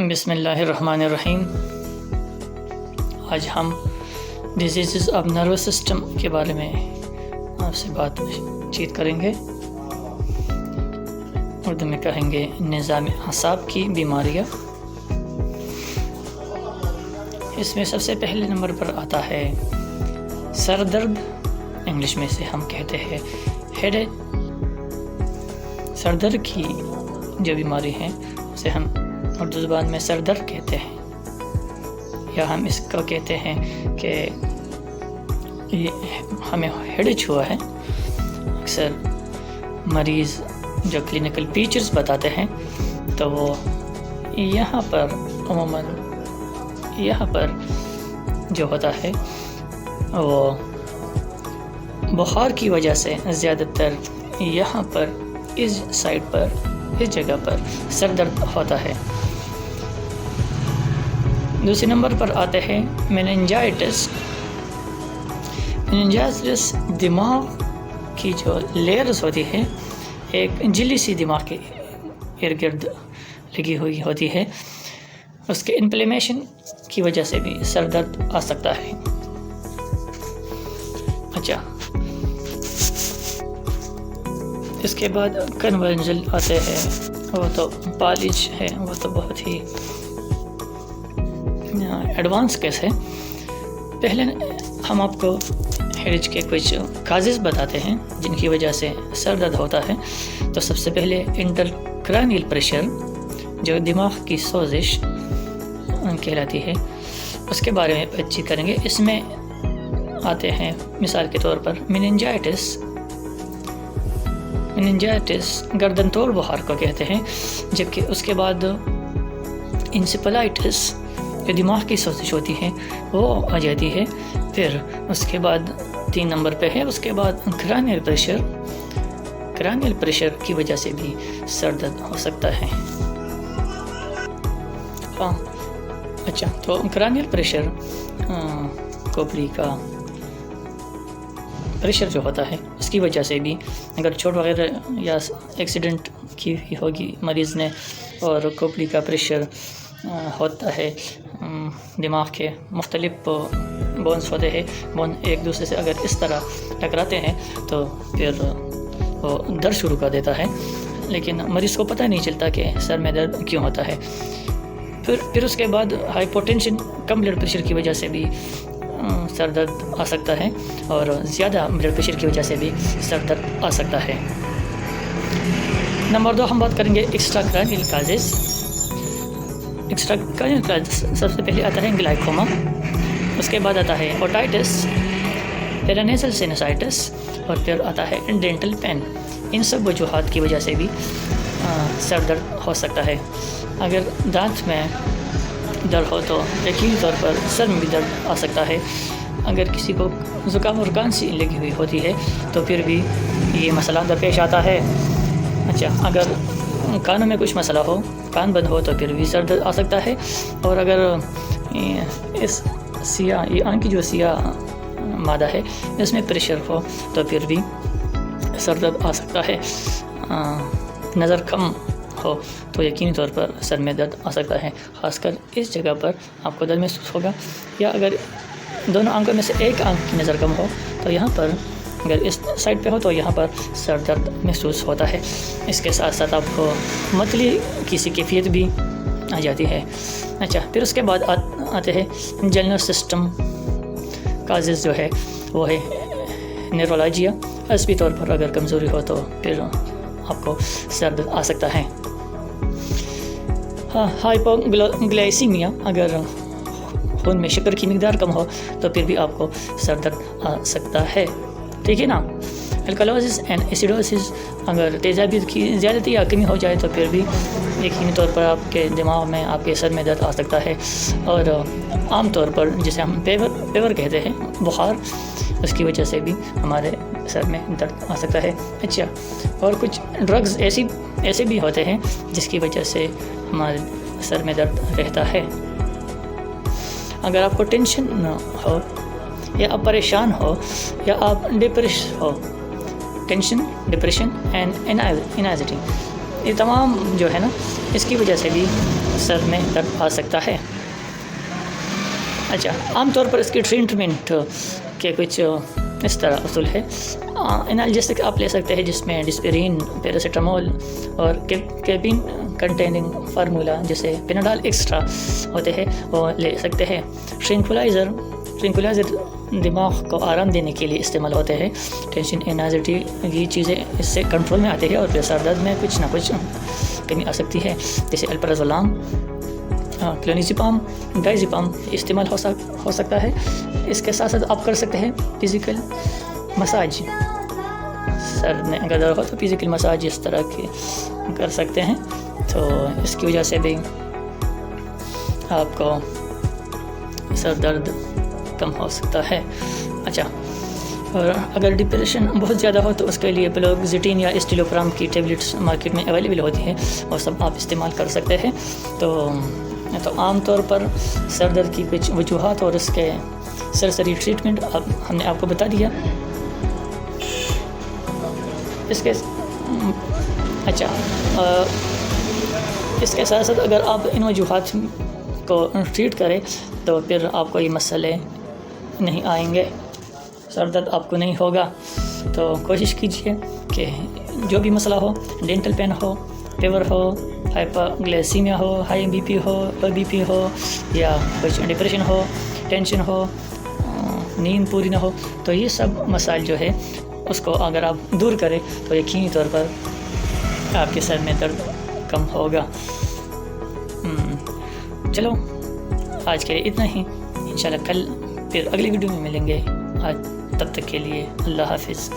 بسم اللہ الرحمن الرحیم۔ آج ہم ڈیزیزز آف نروس سسٹم کے بارے میں آپ سے بات چیت کریں گے۔ اردو میں کہیں گے نظام اعصاب کی بیماریاں۔ اس میں سب سے پہلے نمبر پر آتا ہے سر درد، انگلش میں سے ہم کہتے ہیں ہیڈ ایک۔ سر درد کی جو بیماری ہے اسے ہم اردو زبان میں سر درد کہتے ہیں، یا ہم اس کو کہتے ہیں کہ ہمیں ہیڈیچ ہوا ہے۔ اکثر مریض جو کلینکل فیچرز بتاتے ہیں تو وہ یہاں پر عموماً یہاں پر جو ہوتا ہے وہ بخار کی وجہ سے زیادہ تر یہاں پر اس سائڈ پر اس جگہ پر سر درد ہوتا ہے۔ دوسرے نمبر پر آتے ہیں میننجائٹس۔ میننجائٹس دماغ کی جو لیئرز ہوتی ہے، ایک جلی سی دماغ کے ارد گرد لگی ہوئی ہوتی ہے، اس کے انفلیمیشن کی وجہ سے بھی سر درد آ سکتا ہے۔ اچھا، اس کے بعد کنورجل آتے ہیں، وہ تو پالج ہے، وہ تو بہت ہی ایڈوانس کیس ہے۔ پہلے ہم آپ کو ہیڈیچ کے کچھ کازز بتاتے ہیں جن کی وجہ سے سر درد ہوتا ہے۔ تو سب سے پہلے انٹرکرینیل پریشر، جو دماغ کی سوزش کہلاتی ہے، اس کے بارے میں بات چیت کریں گے۔ اس میں آتے ہیں مثال کے طور پر میننجائٹس گردن توڑ بخار کو کہتے ہیں، جبکہ اس کے بعد انسیفلائٹس جو دماغ کی سوزش ہوتی ہے وہ آ جاتی ہے۔ پھر اس کے بعد 3 نمبر پہ ہے، اس کے بعد کرینیل پریشر کی وجہ سے بھی سر درد ہو سکتا ہے۔ اچھا، تو کرینیل پریشر کھوپڑی کا پریشر جو ہوتا ہے اس کی وجہ سے بھی اگر چوٹ وغیرہ یا ایکسیڈنٹ کی ہوگی مریض نے اور کھوپڑی کا پریشر ہوتا ہے، دماغ کے مختلف بونز ہوتے ہیں، بون ایک دوسرے سے اگر اس طرح ٹکراتے ہیں تو پھر وہ درد شروع کر دیتا ہے، لیکن مریض کو پتہ نہیں چلتا کہ سر میں درد کیوں ہوتا ہے۔ پھر اس کے بعد ہائپوٹینشن، کم بلڈ پریشر کی وجہ سے بھی سر درد آ سکتا ہے، اور زیادہ بلڈ پریشر کی وجہ سے بھی سر درد آ سکتا ہے۔ نمبر 2 ہم بات کریں گے extra cranial causes. Extra cranial causes سب سے پہلے آتا ہے گلائکوما، اس کے بعد آتا ہے اوٹائٹس، پیرانیزل سینوسائٹس، اور پھر آتا ہے ڈینٹل پین۔ ان سب وجوہات کی وجہ سے بھی سر درد ہو سکتا ہے۔ اگر دانت میں درد ہو تو یقینی طور پر سر میں بھی درد آ سکتا ہے۔ اگر کسی کو زکام اور کھانسی لگی ہوئی ہوتی ہے تو پھر بھی یہ مسئلہ درپیش آتا ہے۔ اچھا، اگر کانوں میں کچھ مسئلہ ہو، کان بند ہو تو پھر بھی سر درد آ سکتا ہے، اور اگر اس یہ آنکھ کی جو سیاہ مادہ ہے اس میں پریشر ہو تو پھر بھی سر درد آ سکتا ہے۔ نظر کم ہو تو یقینی طور پر سر میں درد آ سکتا ہے، خاص کر اس جگہ پر آپ کو درد محسوس ہوگا، یا اگر دونوں آنکھوں میں سے ایک آنکھ کی نظر کم ہو تو یہاں پر، اگر اس سائڈ پہ ہو تو یہاں پر سر درد محسوس ہوتا ہے۔ اس کے ساتھ ساتھ آپ کو متلی کی سی کیفیت بھی آ جاتی ہے۔ اچھا، پھر اس کے بعد آتے ہیں جنرل سسٹم کازز، جو ہے وہ ہے نیورولوجیا۔ عصبی طور پر اگر کمزوری ہو تو پھر آپ کو سر درد آ سکتا ہے۔ ہائپوگلائسیمیا، اگر خون میں شکر کی مقدار کم ہو تو پھر بھی آپ کو سر درد آ سکتا ہے، ٹھیک ہے نا۔ الکالوزس اینڈ ایسیڈوسس، اگر تیزابیت کی زیادتی یا کمی ہو جائے تو پھر بھی یقینی طور پر آپ کے دماغ میں، آپ کے سر میں درد آ سکتا ہے، اور عام طور پر جسے ہم فیور کہتے ہیں، بخار، اس کی وجہ سے بھی ہمارے سر میں درد آ سکتا ہے۔ اچھا، اور کچھ ڈرگز ایسے بھی ہوتے ہیں جس کی وجہ سے ہمارے سر میں درد رہتا ہے۔ اگر آپ کو ٹینشن ہو، یا آپ پریشان ہو، یا آپ ڈپریس ہو، ٹینشن، ڈپریشن اینڈ اینائزٹی، یہ تمام جو ہے نا اس کی وجہ سے بھی سر میں درد آ سکتا ہے۔ اچھا، عام طور پر اس کی ٹریٹمنٹ کے کچھ اس طرح اصول ہے۔ انالجسٹک آپ لے سکتے ہیں جس میں ڈسپرین، پیراسیٹامول اور کیفین کنٹیننگ فارمولا جیسے پیناڈال ایکسٹرا ہوتے ہیں وہ لے سکتے ہیں۔ ٹرینکولائزر دماغ کو آرام دینے کے لیے استعمال ہوتے ہیں۔ ٹینشن، اینزائٹی یہ چیزیں اس سے کنٹرول میں آتے ہیں اور پھر سر درد میں کچھ نہ کچھ کمی آ سکتی ہے، جیسے الپرازولام، کلونازیپام، ڈائزیپام استعمال ہو سکتا ہے۔ اس کے ساتھ ساتھ آپ کر سکتے ہیں فزیکل مساج، سر میں اگر درد ہو تو فزیکل مساج اس طرح کی کر سکتے ہیں، تو اس کی وجہ سے بھی آپ کو سر درد کم ہو سکتا ہے۔ اچھا، اور اگر ڈپریشن بہت زیادہ ہو تو اس کے لیے فلوکسیٹین یا اسٹیلوپرام کی ٹیبلٹس مارکیٹ میں اویلیبل ہوتی ہیں، وہ سب آپ استعمال کر سکتے ہیں۔ تو عام طور پر سر درد کی کچھ وجوہات اور اس کے سرسری ٹریٹمنٹ ہم نے آپ کو بتا دیا۔ اس کے ساتھ ساتھ اگر آپ ان وجوہات کو ٹریٹ کریں تو پھر آپ کو یہ مسئلے نہیں آئیں گے، سر درد آپ کو نہیں ہوگا۔ تو کوشش کیجیے کہ جو بھی مسئلہ ہو، ڈینٹل پین ہو، فیور ہو، ہائپر گلیسیمیا ہو، ہائی بی پی ہو، لو بی پی ہو، یا کچھ ڈپریشن ہو، ٹینشن ہو، نیند پوری نہ ہو، تو یہ سب مسائل جو ہے اس کو اگر آپ دور کریں تو یقینی طور پر آپ کے سر میں درد کم ہوگا۔ چلو آج کے لیے اتنا ہی، انشاءاللہ کل پھر اگلی ویڈیو میں ملیں گے۔ آج تب تک کے لیے اللہ حافظ۔